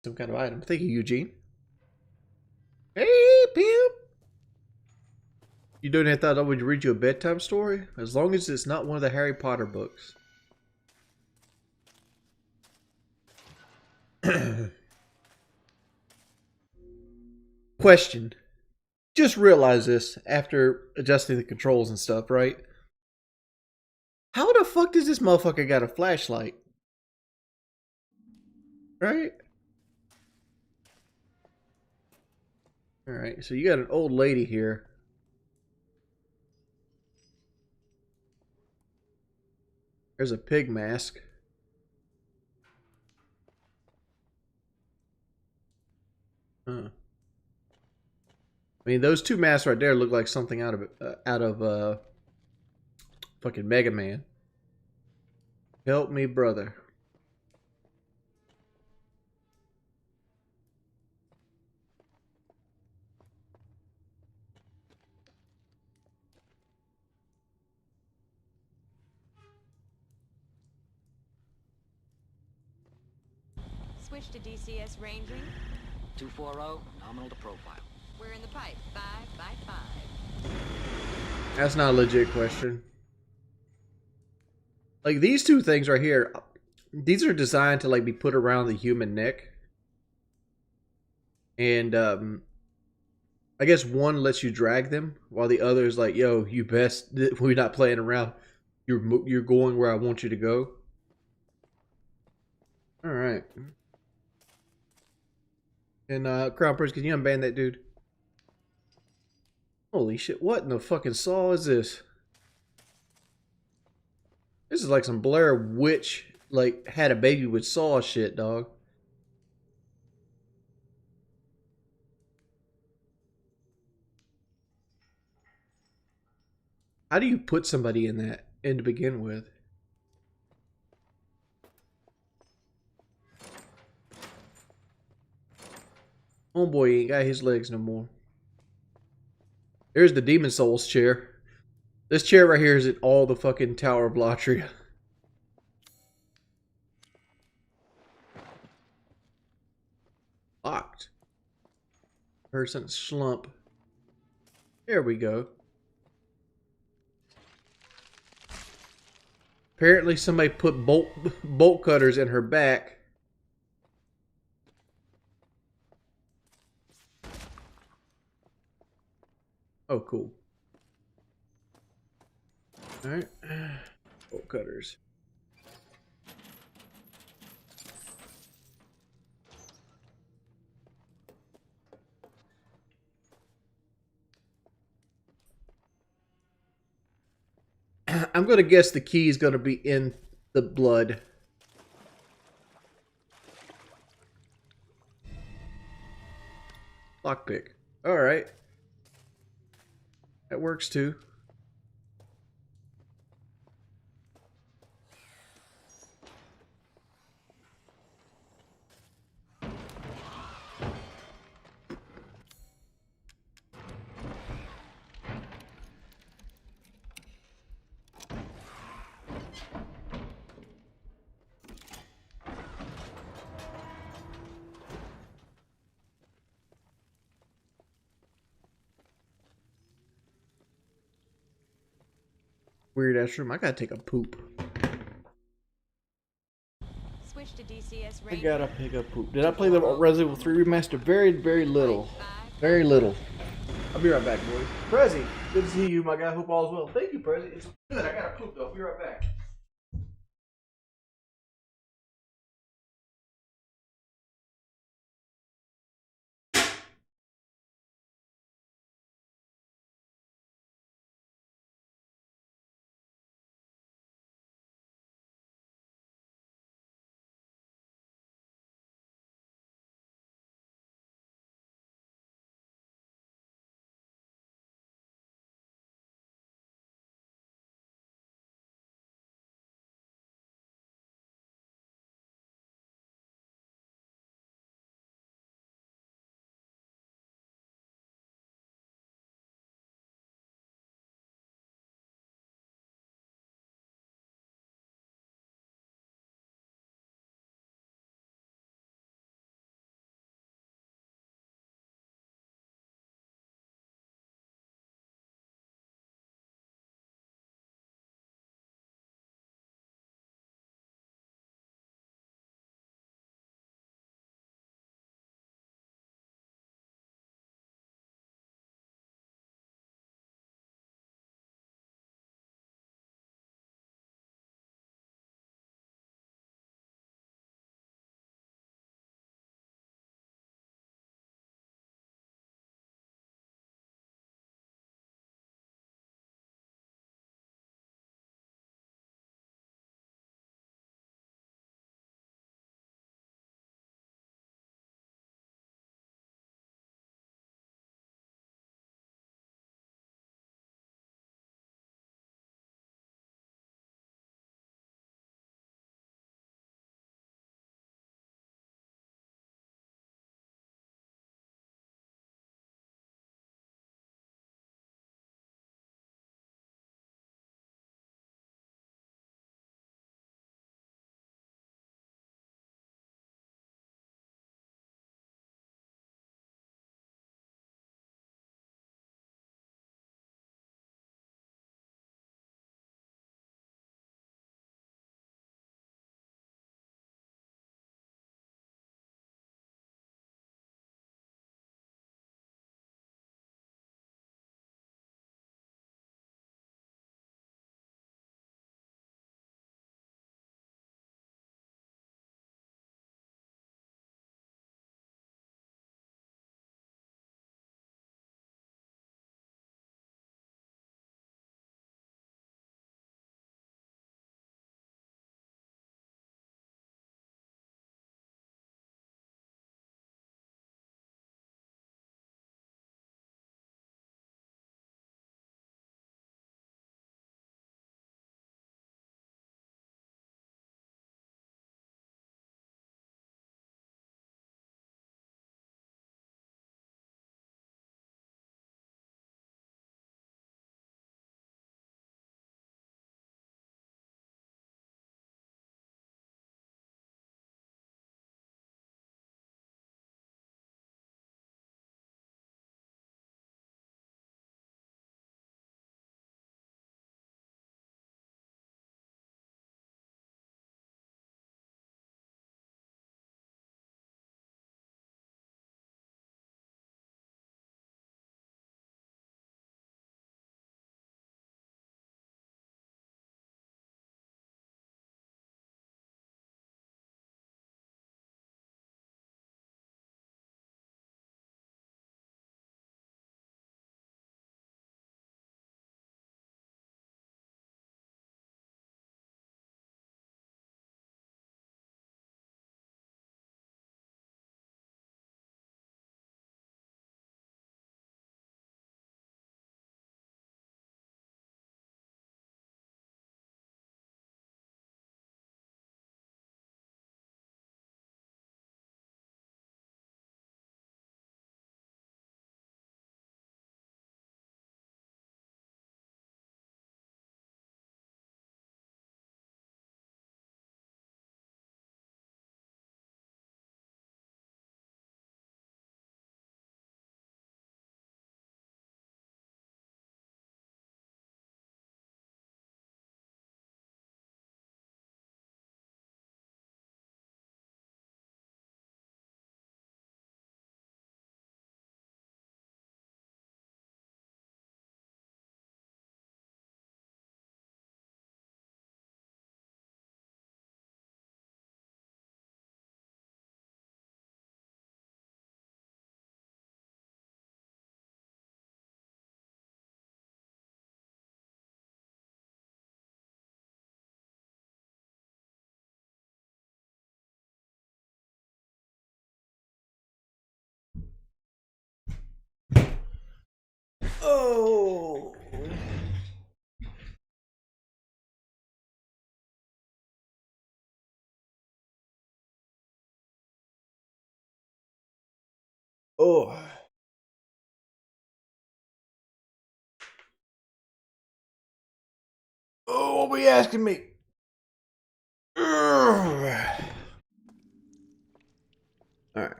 Some kind of item. Thank you, Eugene. Hey, pimp. You don't have thought I would read you a bedtime story? As long as it's not one of the Harry Potter books. Question. Just realize this after adjusting the controls and stuff, right? How the fuck does this motherfucker got a flashlight? Right? Alright, so you got an old lady here. There's a pig mask. Huh. I mean, those two masks right there look like something out of fucking Mega Man. Help me, brother. Switch to DCS ranging. 240, nominal to profile. We're in the pipe. 5 by 5. That's not a legit question. Like, these two things right here, these are designed to, like, be put around the human neck. And, I guess one lets you drag them, while the other is like, yo, you best, we're not playing around. You're going where I want you to go. Alright. And, Crown Prince, can you unban that dude? Holy shit, what in the fucking saw is this? This is like some Blair Witch, like, had a baby with saw shit, dog. How do you put somebody in that in to begin with? Homeboy ain't got his legs no more. There's the Demon Souls chair. This chair right here is at all the fucking Tower of Latria. Locked. Person slump. There we go. Apparently somebody put bolt cutters in her back. Oh, cool. Alright. Bolt cutters. I'm going to guess the key is going to be in the blood. Lockpick. Alright. That works too. Weird ass room. I gotta take a poop. Switch to DCS I ranging. gotta pick up poop. Did I play the Resident Evil 3 remaster? Very, very little. Very little. I'll be right back, boys. Prezi, good to see you, my guy. Hope all is well. Thank you, Prezi. It's good. I gotta poop though. I'll be right back. Oh. Oh. Oh, what were you asking me? Alright,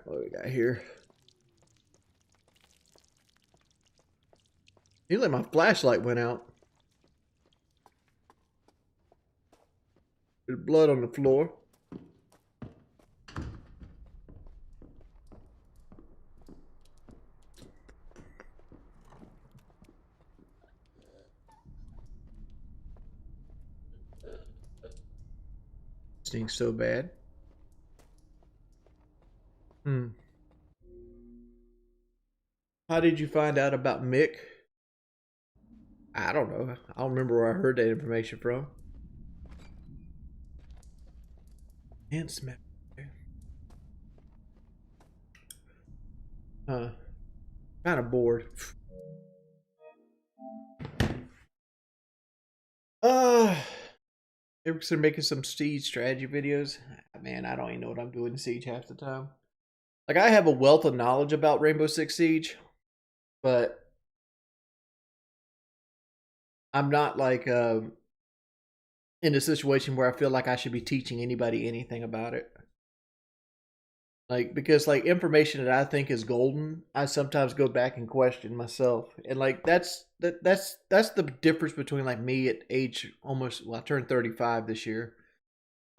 what do we got here? Nearly my flashlight went out. There's blood on the floor. Stinks so bad. How did you find out about Mick? I don't know. I don't remember where I heard that information from. And smack. Kind of bored. Ever consider making some Siege strategy videos? Man, I don't even know what I'm doing in Siege half the time. Like, I have a wealth of knowledge about Rainbow Six Siege, but I'm not like in a situation where I feel like I should be teaching anybody anything about it. Like, because like information that I think is golden, I sometimes go back and question myself, and like that's the difference between like me at age almost, well, I turned 35 this year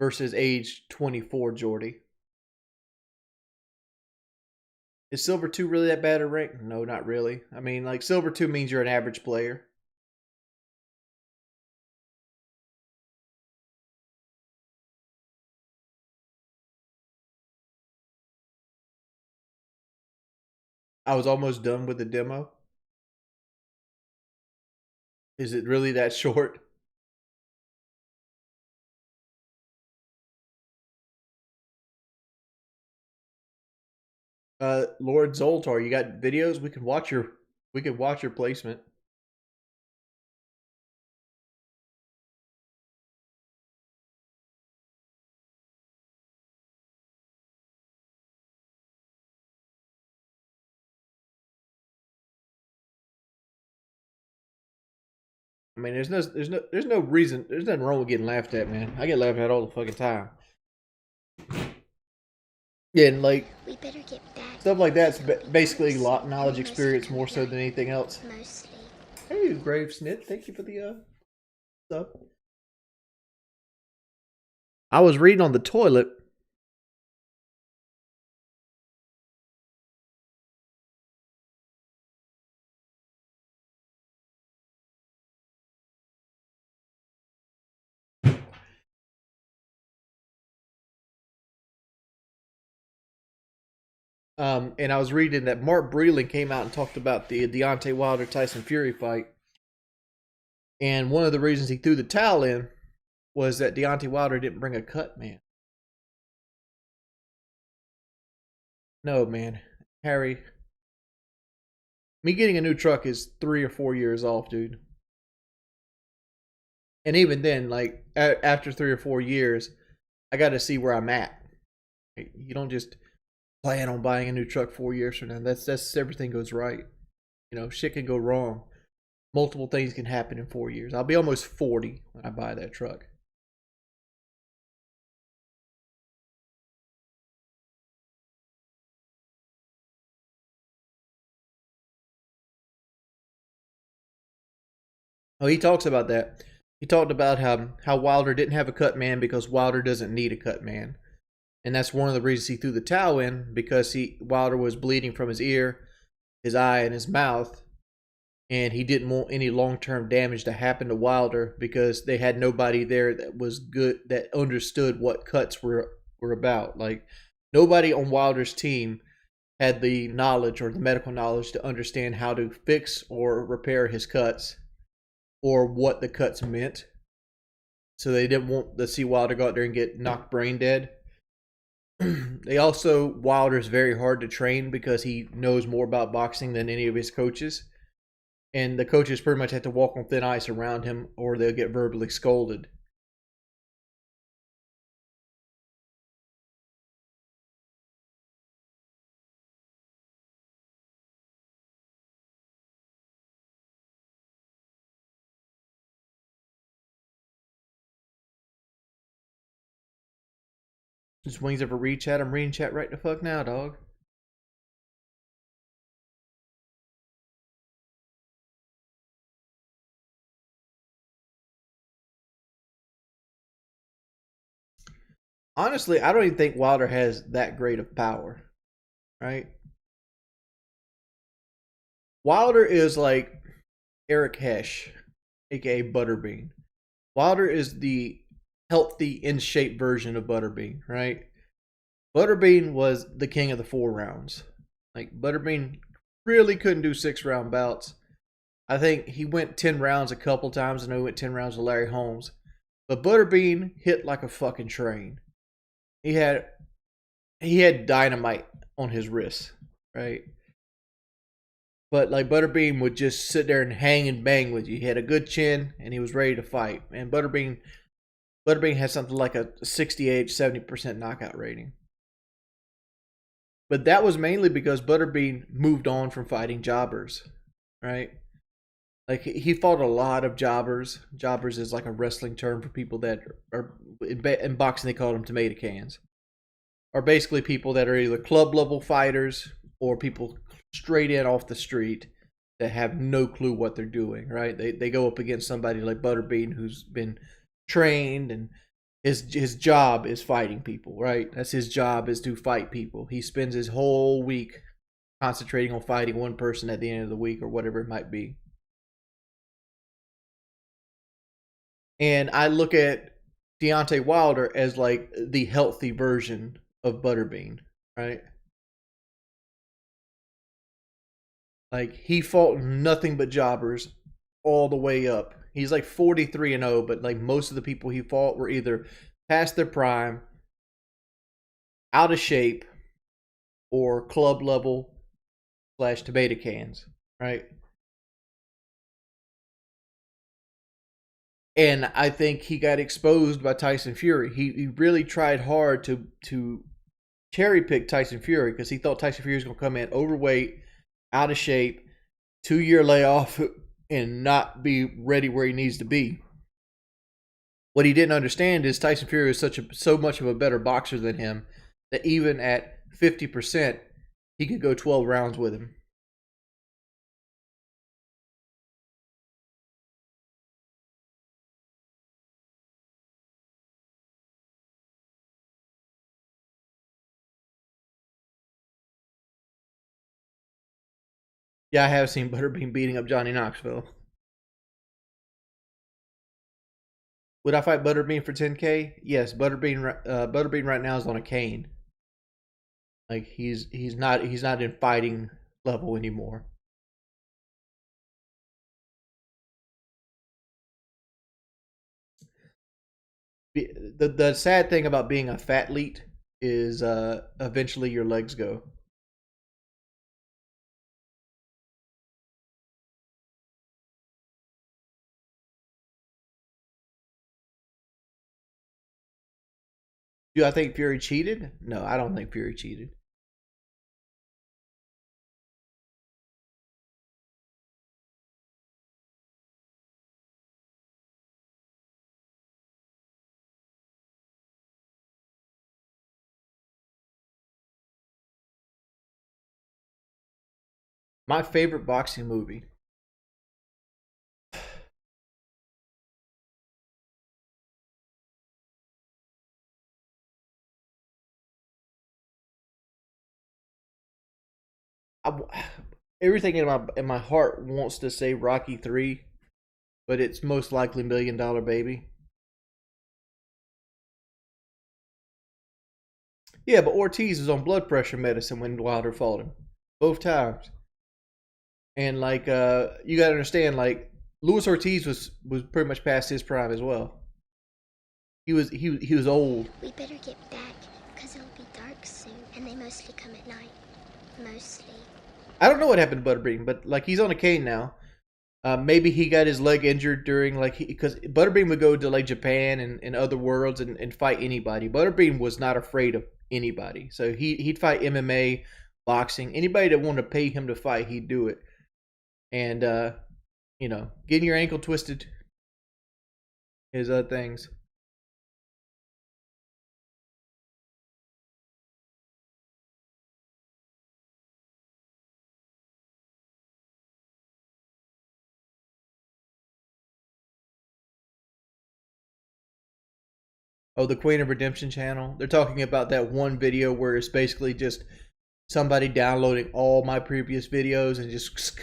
versus age 24 Jordy. Is Silver 2 really that bad a rank? No, not really. I mean, like, Silver 2 means you're an average player. I was almost done with the demo. Is it really that short? Lord Zoltar, you got videos? We can watch your placement. I mean, there's no reason. There's nothing wrong with getting laughed at, man. I get laughed at all the fucking time. Yeah, and like We better get back. Stuff like that's basically knowledge experience more so than anything else. Mostly. Hey, Gravesnit, thank you for the stuff. I was reading on the toilet. And I was reading that Mark Breland came out and talked about the Deontay Wilder Tyson Fury fight. And one of the reasons he threw the towel in was that Deontay Wilder didn't bring a cut man. No, man. Harry, me getting a new truck is 3 or 4 years off, dude. And even then, like, after 3 or 4 years, I got to see where I'm at. You don't just plan on buying a new truck 4 years from now. That's everything goes right. You know, shit can go wrong. Multiple things can happen in 4 years. I'll be almost 40 when I buy that truck. Oh, he talks about that. He talked about how Wilder didn't have a cut man because Wilder doesn't need a cut man. And that's one of the reasons he threw the towel in, because Wilder was bleeding from his ear, his eye, and his mouth. And he didn't want any long-term damage to happen to Wilder because they had nobody there that was good, that understood what cuts were about. Like, nobody on Wilder's team had the knowledge or the medical knowledge to understand how to fix or repair his cuts or what the cuts meant. So they didn't want to see Wilder go out there and get knocked brain dead. They also, Wilder's very hard to train because he knows more about boxing than any of his coaches. and the coaches pretty much have to walk on thin ice around him, or they'll get verbally scolded. Does Wings ever read chat? I'm reading chat right the fuck now, dog. Honestly, I don't even think Wilder has that great of power, right? Wilder is like Eric Hesh, aka Butterbean. Wilder is the healthy, in shape version of Butterbean, right? Butterbean was the king of the 4 rounds. Like, Butterbean really couldn't do 6 round bouts. I think he went 10 rounds a couple times. I know he went 10 rounds with Larry Holmes. But Butterbean hit like a fucking train. He had dynamite on his wrist, right? But like, Butterbean would just sit there and hang and bang with you. He had a good chin and he was ready to fight. And Butterbean had something like a 68, 70% knockout rating. But that was mainly because Butterbean moved on from fighting jobbers, right? Like, he fought a lot of jobbers. Jobbers is like a wrestling term for people that are in boxing. They call them tomato cans. Are basically people that are either club level fighters or people straight in off the street that have no clue what they're doing. Right? They go up against somebody like Butterbean who's been trained, and his job is fighting people. Right? That's his job, is to fight people. He spends his whole week concentrating on fighting one person at the end of the week or whatever it might be. And I look at Deontay Wilder as like the healthy version of Butterbean, right? Like, he fought nothing but jobbers all the way up. He's like 43-0, but like, most of the people he fought were either past their prime, out of shape, or club level / tomato cans, right? And I think he got exposed by Tyson Fury. He really tried hard to cherry pick Tyson Fury because he thought Tyson Fury was going to come in overweight, out of shape, 2-year layoff, and not be ready where he needs to be. What he didn't understand is Tyson Fury is so much of a better boxer than him that even at 50%, he could go 12 rounds with him. Yeah, I have seen Butterbean beating up Johnny Knoxville. Would I fight Butterbean for 10K? Yes, Butterbean right now is on a cane. Like, he's not in fighting level anymore. The sad thing about being a fathlete is eventually your legs go. Do I think Fury cheated? No, I don't think Fury cheated. My favorite boxing movie. I, everything in my heart wants to say Rocky 3, but it's most likely Million Dollar Baby. Yeah, but Ortiz was on blood pressure medicine when Wilder fought him, both times. And like, you gotta understand, like, Luis Ortiz was pretty much past his prime as well. He was old. We better get back, because it'll be dark soon, and they mostly come at night. Mostly. I don't know what happened to Butterbean, but like, he's on a cane now. Maybe he got his leg injured during like because Butterbean would go to like Japan and other worlds and fight anybody. Butterbean was not afraid of anybody, so he'd fight MMA, boxing, anybody that wanted to pay him to fight, he'd do it. And getting your ankle twisted is other things. Oh, the Queen of Redemption channel. They're talking about that one video where it's basically just somebody downloading all my previous videos and just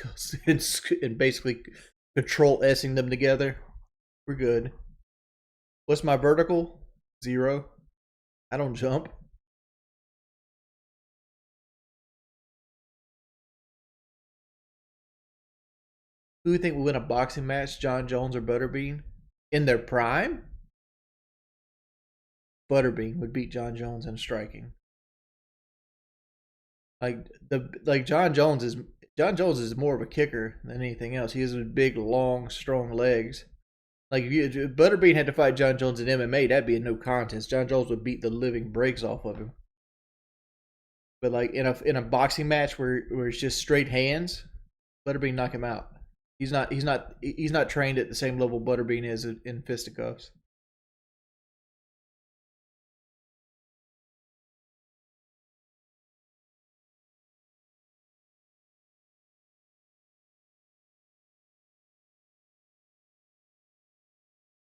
and basically control S'ing them together. We're good. What's my vertical? 0. I don't jump. Who do you think will win a boxing match, John Jones or Butterbean? In their prime? Butterbean would beat John Jones in striking. Like John Jones is more of a kicker than anything else. He has big, long, strong legs. Like if Butterbean had to fight John Jones in MMA, that'd be a no contest. John Jones would beat the living breaks off of him. But like in a boxing match where it's just straight hands, Butterbean knock him out. He's not trained at the same level Butterbean is in fisticuffs.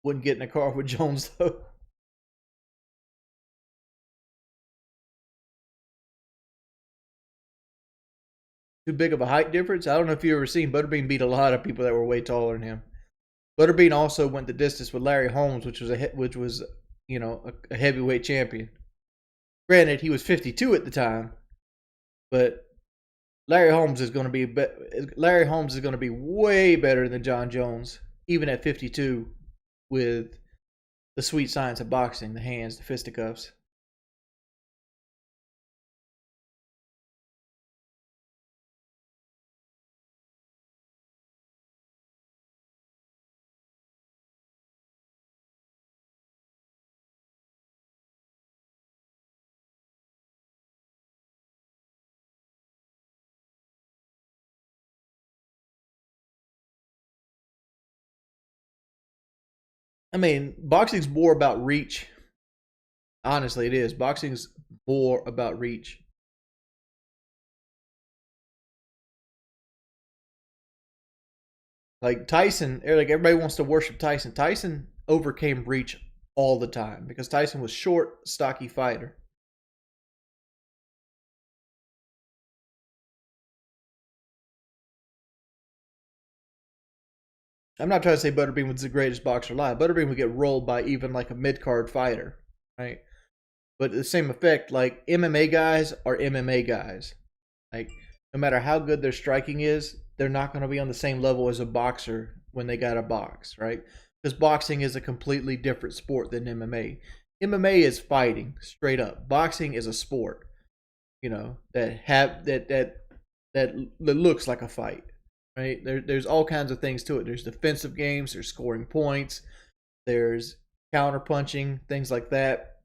Wouldn't get in a car with Jones though. Too big of a height difference. I don't know if you've ever seen Butterbean beat a lot of people that were way taller than him. Butterbean also went the distance with Larry Holmes, which was a heavyweight champion. Granted, he was 52 at the time, but Larry Holmes is going to be way better than John Jones, even at 52, with the sweet science of boxing, the hands, the fisticuffs. I mean, boxing's more about reach. Honestly, it is. Boxing's more about reach. Like Tyson, like everybody wants to worship Tyson. Tyson overcame reach all the time because Tyson was short, stocky fighter. I'm not trying to say Butterbean was the greatest boxer alive. Butterbean would get rolled by even like a mid card fighter, right? But the same effect, like MMA guys are MMA guys. Like no matter how good their striking is, they're not going to be on the same level as a boxer when they got a box, right? Because boxing is a completely different sport than MMA. MMA is fighting straight up. Boxing is a sport, that looks like a fight, right? There's all kinds of things to it. There's defensive games, there's scoring points, there's counter punching, things like that.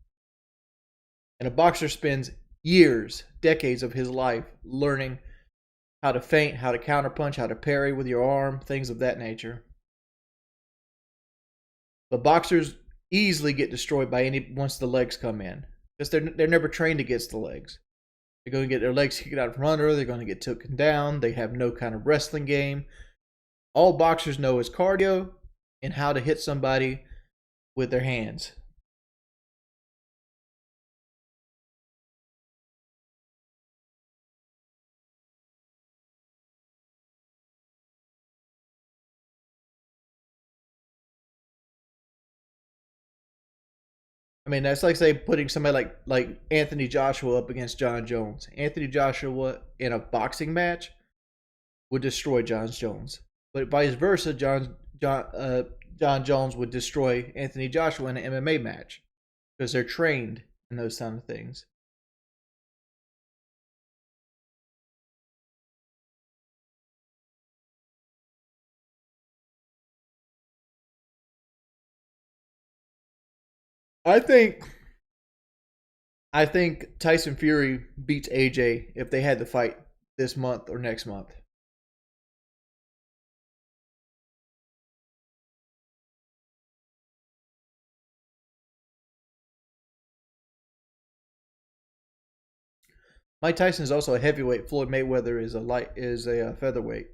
And a boxer spends years, decades of his life learning how to feint, how to counterpunch, how to parry with your arm, things of that nature. But boxers easily get destroyed by any once the legs come in because they're never trained against the legs. They're going to get their legs kicked out from under. They're going to get taken down. They have no kind of wrestling game. All boxers know is cardio and how to hit somebody with their hands. I mean, that's like say putting somebody like Anthony Joshua up against John Jones. Anthony Joshua in a boxing match would destroy John Jones, but vice versa, John Jones would destroy Anthony Joshua in an MMA match because they're trained in those kind of things. I think I think Tyson Fury beats AJ if they had the fight this month or next month. Mike Tyson is also a heavyweight. Floyd Mayweather is a featherweight.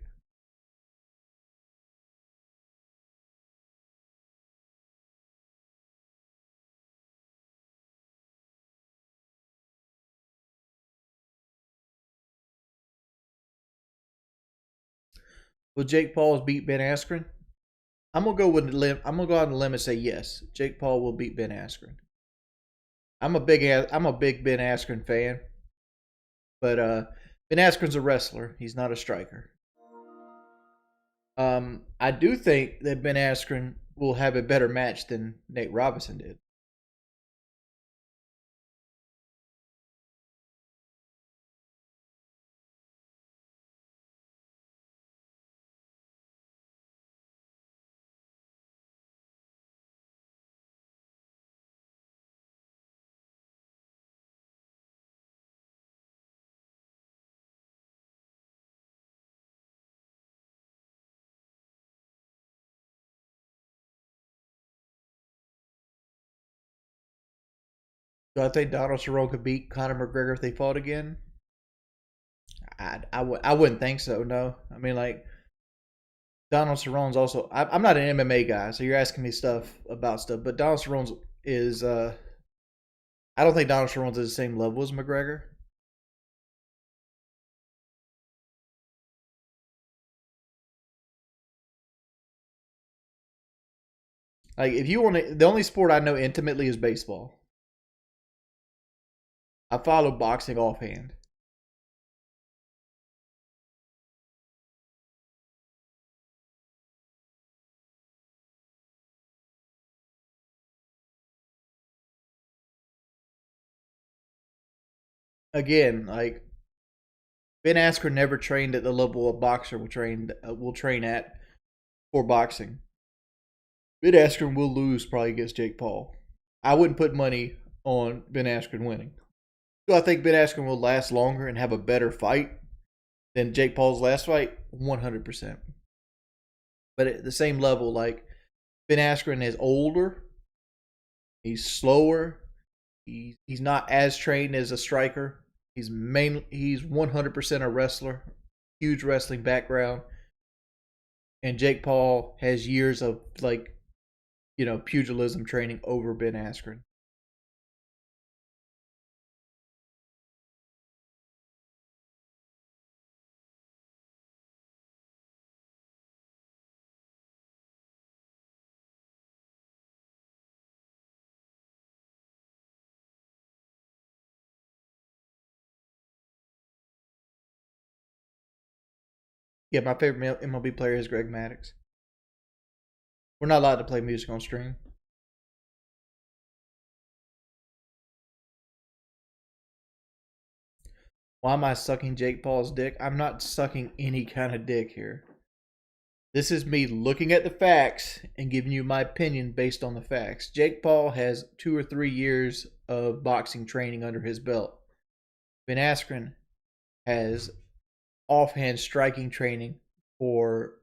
Will Jake Paul beat Ben Askren? I'm gonna go with the limb. I'm gonna go out on the limb and say yes. Jake Paul will beat Ben Askren. I'm a big Ben Askren fan, but Ben Askren's a wrestler. He's not a striker. I do think that Ben Askren will have a better match than Nate Robinson did. Do I think Donald Cerrone could beat Conor McGregor if they fought again? I wouldn't think so. No, I mean like Donald Cerrone's also. I'm not an MMA guy, so you're asking me stuff about stuff. But Donald Cerrone's is. I don't think Donald Cerrone's at the same level as McGregor. Like if you want to, the only sport I know intimately is baseball. I follow boxing offhand. Again, like Ben Askren never trained at the level a boxer will train at for boxing. Ben Askren will lose probably against Jake Paul. I wouldn't put money on Ben Askren winning. Do I think Ben Askren will last longer and have a better fight than Jake Paul's last fight? 100%. But at the same level, like Ben Askren is older, he's slower, he's not as trained as a striker. He's 100% a wrestler, huge wrestling background, and Jake Paul has years of like pugilism training over Ben Askren. Yeah, my favorite MLB player is Greg Maddux. We're not allowed to play music on stream. Why am I sucking Jake Paul's dick? I'm not sucking any kind of dick here. This is me looking at the facts and giving you my opinion based on the facts. Jake Paul has 2 or 3 years of boxing training under his belt. Ben Askren has offhand striking training for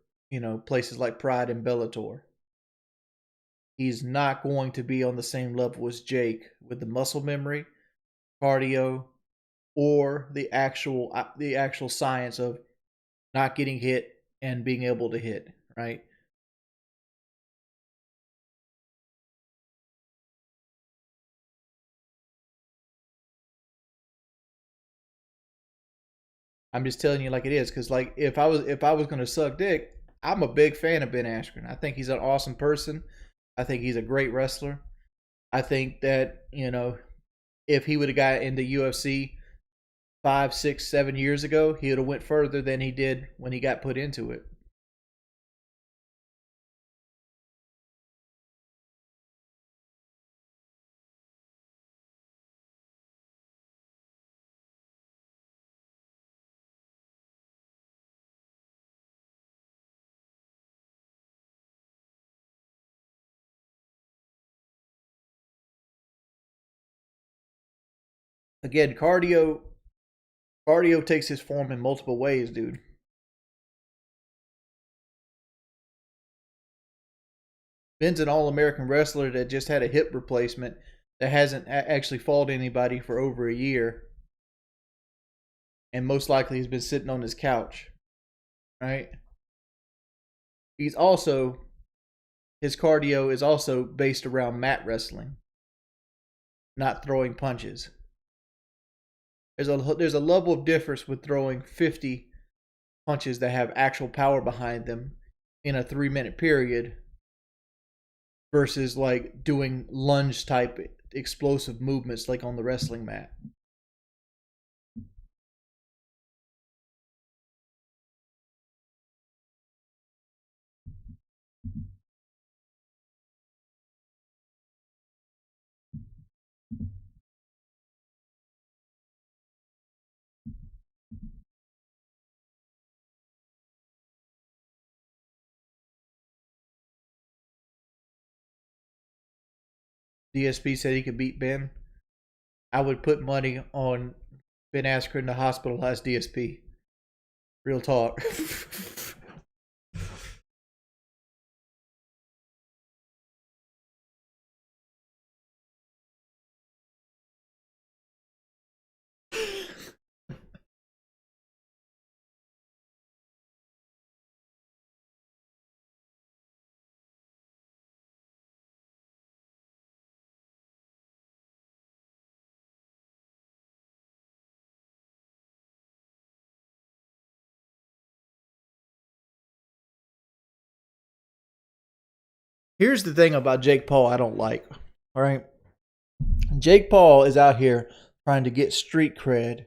places like Pride and Bellator. He's not going to be on the same level as Jake with the muscle memory, cardio, or the actual science of not getting hit and being able to hit, right? I'm just telling you like it is cuz like if I was going to suck dick, I'm a big fan of Ben Askren. I think he's an awesome person. I think he's a great wrestler. I think that, if he would have got into UFC 5, 6, 7 years ago, he would have went further than he did when he got put into it. Again, cardio takes its form in multiple ways, dude. Ben's an all-American wrestler that just had a hip replacement that hasn't actually fought anybody for over a year, and most likely has been sitting on his couch, right? He's also his cardio is also based around mat wrestling, not throwing punches. There's a level of difference with throwing 50 punches that have actual power behind them in a 3-minute period versus like doing lunge type explosive movements like on the wrestling mat. DSP said he could beat Ben. I would put money on Ben Askren to hospitalize DSP. Real talk. Here's the thing about Jake Paul I don't like. All right. Jake Paul is out here trying to get street cred,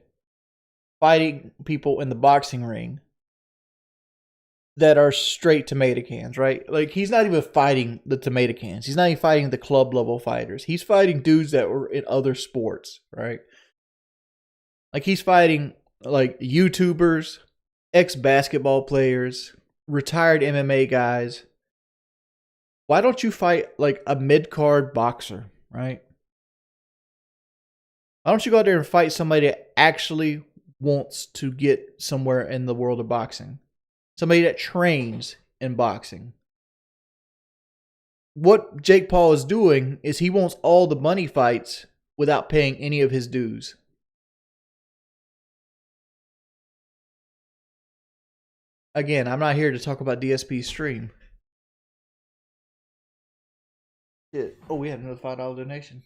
fighting people in the boxing ring that are straight tomato cans, right? Like, he's not even fighting the tomato cans. He's not even fighting the club level fighters. He's fighting dudes that were in other sports, right? Like, he's fighting like YouTubers, ex-basketball players, retired MMA guys. Why don't you fight like a mid-card boxer, right? Why don't you go out there and fight somebody that actually wants to get somewhere in the world of boxing? Somebody that trains in boxing. What Jake Paul is doing is he wants all the money fights without paying any of his dues. Again, I'm not here to talk about DSP's stream. Shit. Oh, we had another $5 donation.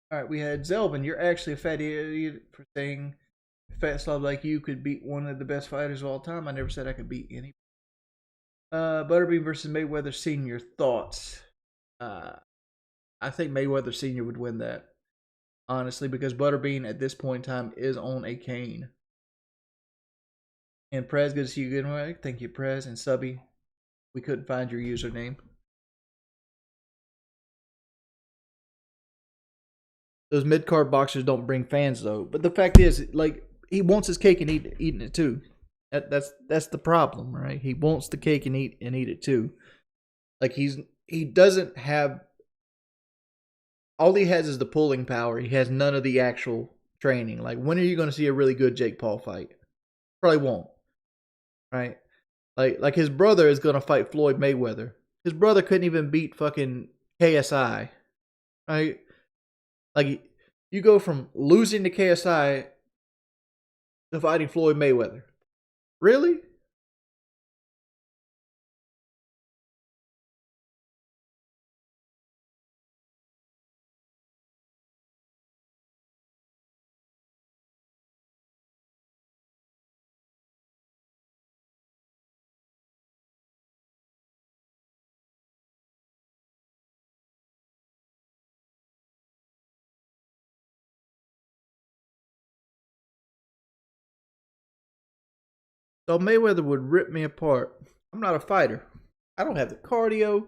All right, we had Zelvin. You're actually a fat idiot for saying fat slob like you could beat one of the best fighters of all time. I never said I could beat any. Butterbean versus Mayweather Senior. Thoughts? I think Mayweather Senior would win that, honestly, because Butterbean at this point in time is on a cane. And Prez, good to see you again. Thank you, Prez. And Subby, we couldn't find your username. Those mid-card boxers don't bring fans, though. But the fact is, like, he wants his cake and eating it too. That's the problem, right? He wants the cake and eat it too. Like, he doesn't have. All he has is the pulling power. He has none of the actual training. Like, when are you going to see a really good Jake Paul fight? Probably won't. Right? Like his brother is going to fight Floyd Mayweather. His brother couldn't even beat fucking KSI. Right? Like, you go from losing to KSI to fighting Floyd Mayweather. Really? So Mayweather would rip me apart. I'm not a fighter. I don't have the cardio.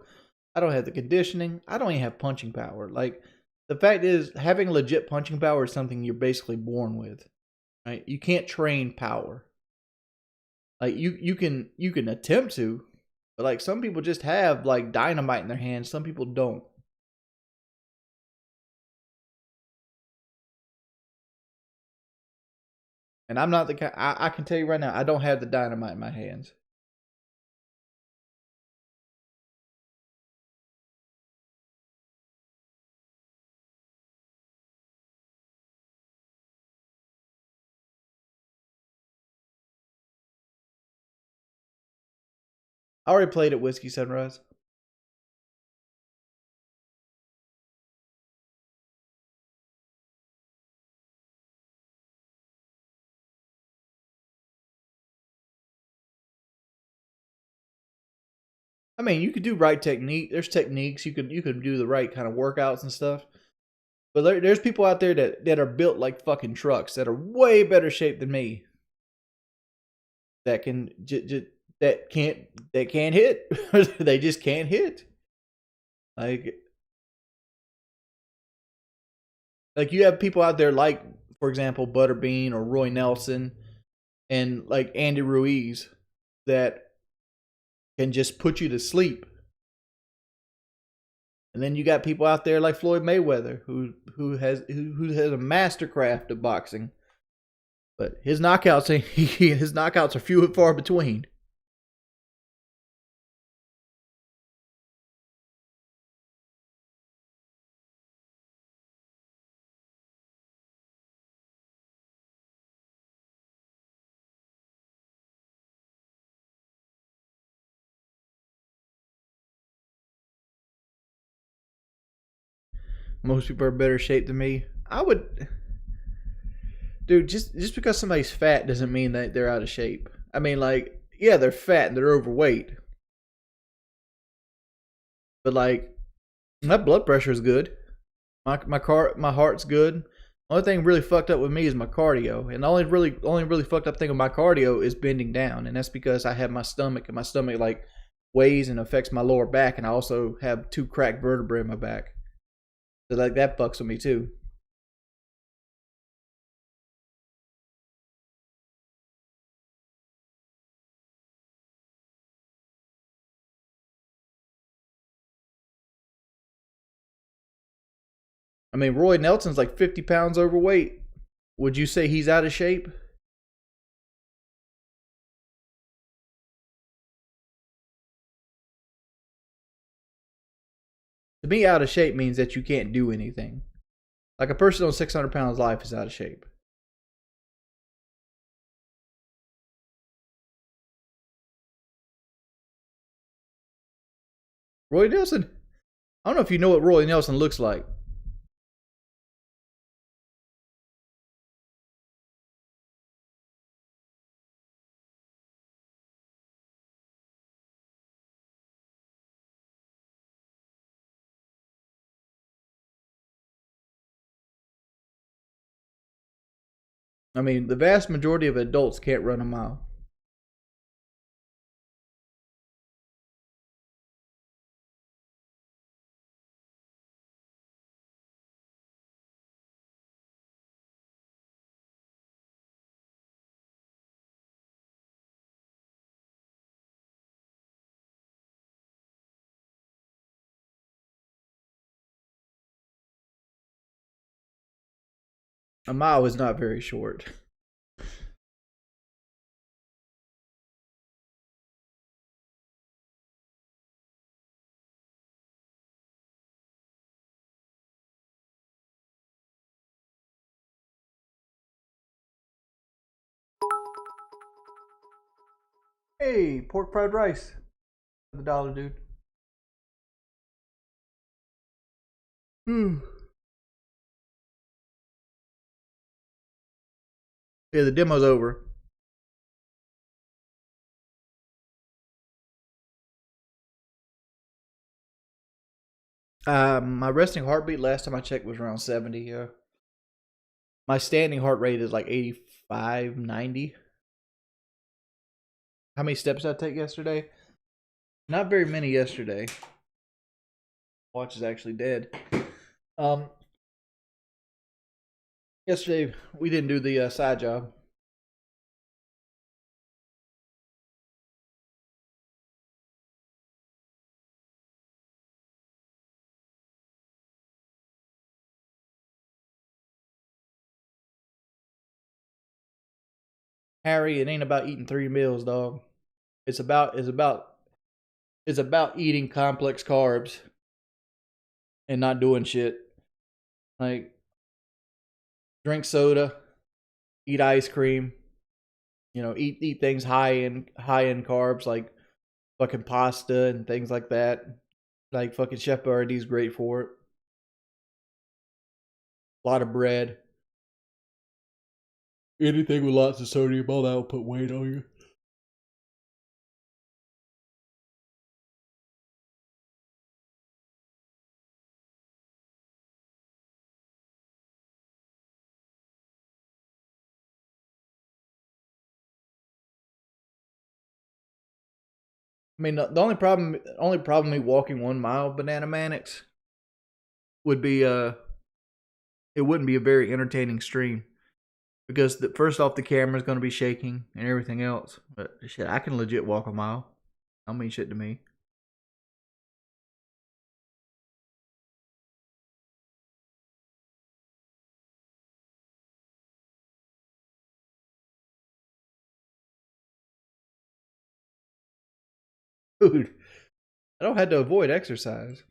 I don't have the conditioning. I don't even have punching power. Like, the fact is, having legit punching power is something you're basically born with. Right? You can't train power. Like, you can attempt to, But like some people just have like dynamite in their hands. Some people don't. And I'm not the kind. I can tell you right now, I don't have the dynamite in my hands. I already played at Whiskey Sunrise. I mean, you could do right technique. There's techniques you could do the right kind of workouts and stuff. But there's people out there that are built like fucking trucks that are way better shape than me. That can that can't hit. They just can't hit. Like you have people out there like, for example, Butterbean or Roy Nelson and like Andy Ruiz that can just put you to sleep. And then you got people out there like Floyd Mayweather who has a mastercraft of boxing. But his knockouts are few and far between. Most people are better shape than me. I would, dude. Just because somebody's fat doesn't mean that they're out of shape. I mean, like, yeah, they're fat and they're overweight, but like, my blood pressure is good. My heart's good. Only thing really fucked up with me is my cardio, and the only really fucked up thing with my cardio is bending down, and that's because I have my stomach, and my stomach like weighs and affects my lower back, and I also have 2 cracked vertebrae in my back. So like that fucks with me too. I mean, Roy Nelson's like 50 pounds overweight. Would you say he's out of shape? To me, out of shape means that you can't do anything. Like a person on 600 pounds life is out of shape. Roy Nelson, I don't know if you know what Roy Nelson looks like. I mean, the vast majority of adults can't run a mile. A mile is not very short. Hey, pork fried rice. The dollar, dude. Hmm. Yeah, the demo's over. My resting heartbeat last time I checked was around 70. Yeah. My standing heart rate is like 85, 90. How many steps did I take yesterday? Not very many yesterday. Watch is actually dead. Um, Yesterday we didn't do the side job. Harry, it ain't about eating 3 meals, dog. It's about eating complex carbs and not doing shit. Like drink soda, eat ice cream, eat things high in carbs like fucking pasta and things like that. Like fucking Chef Boyardee's great for it. A lot of bread. Anything with lots of sodium, all that will put weight on you. I mean, the only problem me walking 1 mile, Banana Mannix, would be it wouldn't be a very entertaining stream because first off, the camera's going to be shaking and everything else. But shit, I can legit walk a mile. Don't mean shit to me. Dude, I don't have to avoid exercise.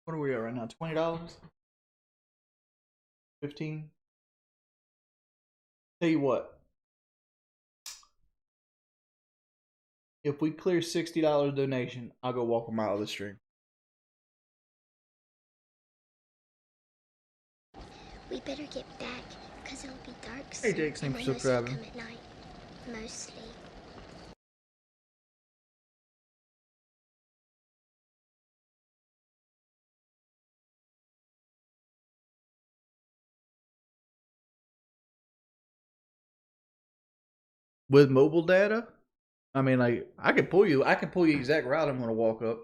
What are we at right now? $20? 15? Tell you what, if we clear $60 donation, I'll go walk a mile of the stream. We better get back, because it'll be dark Hey soon. Jake, thanks and for they mostly subscribing. come at night. Mostly. With mobile data, I mean, like I could pull you the exact route I'm going to walk up.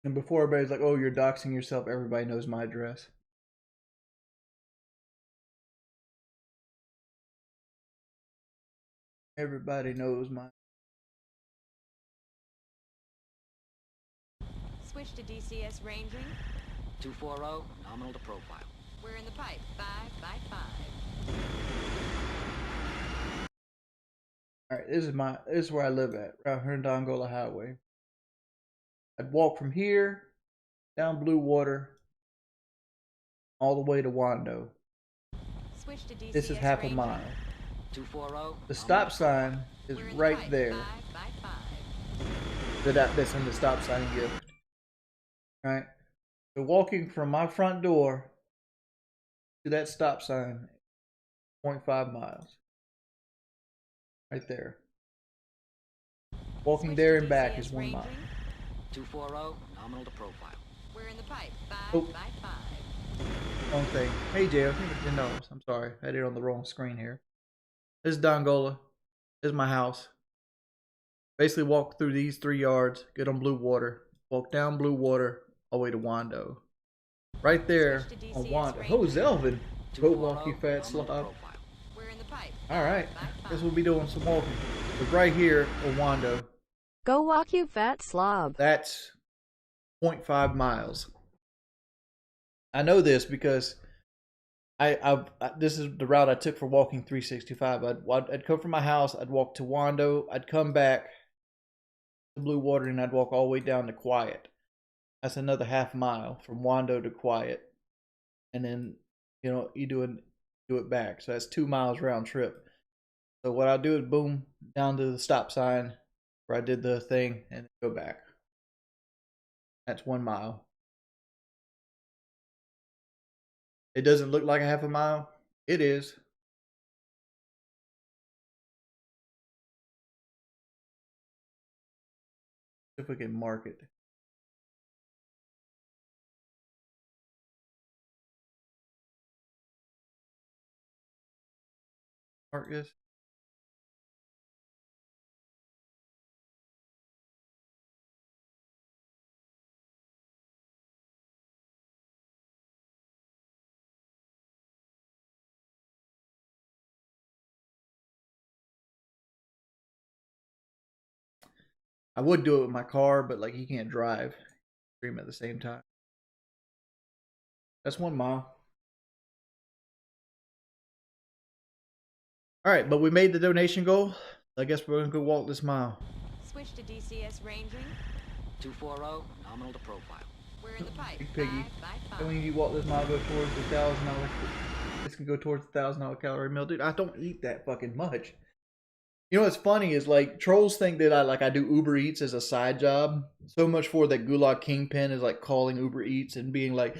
And before everybody's like, "Oh, you're doxing yourself," everybody knows my address. Everybody knows my. Switch to DCS ranging. 240, nominal to profile. We're in the pipe. 5 by 5. All right, this is where I live at, right here in Dongola Highway. I'd walk from here down Blue Water all the way to Wando. Switch to DCS This is half a ranging. mile. 240. The stop sign is We're in the right pipe. there. 5 by 5. That's in the stop sign gift. Right. So walking from my front door to that stop sign, 0.5 miles. Right there. Walking Switch there to and back DCS is 1 mile. ranging. 240, nominal to profile. We're in the pipe. 5 Oh. by 5. Wrong thing. Hey Jay, I think it's $10. I'm sorry. I had it on the wrong screen here. This is Dongola. This is my house. Basically walk through these 3 yards, get on Blue Water, walk down Blue Water all the way to Wando. Right there Switch to on DCS Wando. ranging. Oh, Zelvin. Go walk, you 240, fat nominal to slob. profile. We're in the pipe. Alright. 5 by 5. Guess we'll be doing some walking. But right here on Wando, Go walk, you fat slob. that's 0.5 miles. I know this because this is the route I took for walking 365. I'd come from my house, I'd walk to Wando, I'd come back to Blue Water, and I'd walk all the way down to Quiet. That's another half mile from Wando to Quiet, and then you do it back. So that's 2 miles round trip. So what I do is boom down to the stop sign where I did the thing and go back. That's 1 mile. It doesn't look like a half a mile. It is. If we can mark it. Mark this. I would do it with my car, but like you can't drive, stream at the same time. That's 1 mile. All right, but we made the donation goal. I guess we're gonna go walk this mile. Switch to DCS ranging. 240, nominal to profile. We're in the pipe. Big piggy. 5 by 5. And when you walk this mile, go towards the $1,000. This can go towards the $1,000 calorie meal, dude. I don't eat that fucking much. You know what's funny is like trolls think that I do Uber Eats as a side job. So much for that Gulag Kingpin is like calling Uber Eats and being like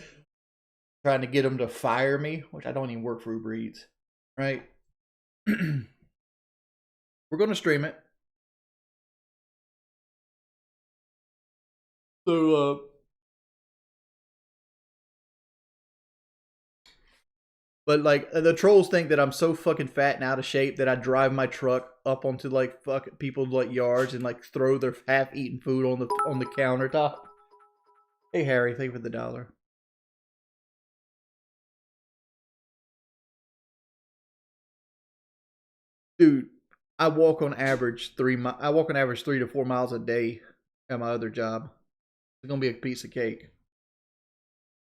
trying to get them to fire me, which I don't even work for Uber Eats, right? We're gonna stream it. So but like the trolls think that I'm so fucking fat and out of shape that I drive my truck up onto like fucking people's like yards and like throw their half-eaten food on the countertop. Hey Harry, thank you for the $1. Dude, I walk on average 3 to 4 miles a day at my other job. It's gonna be a piece of cake.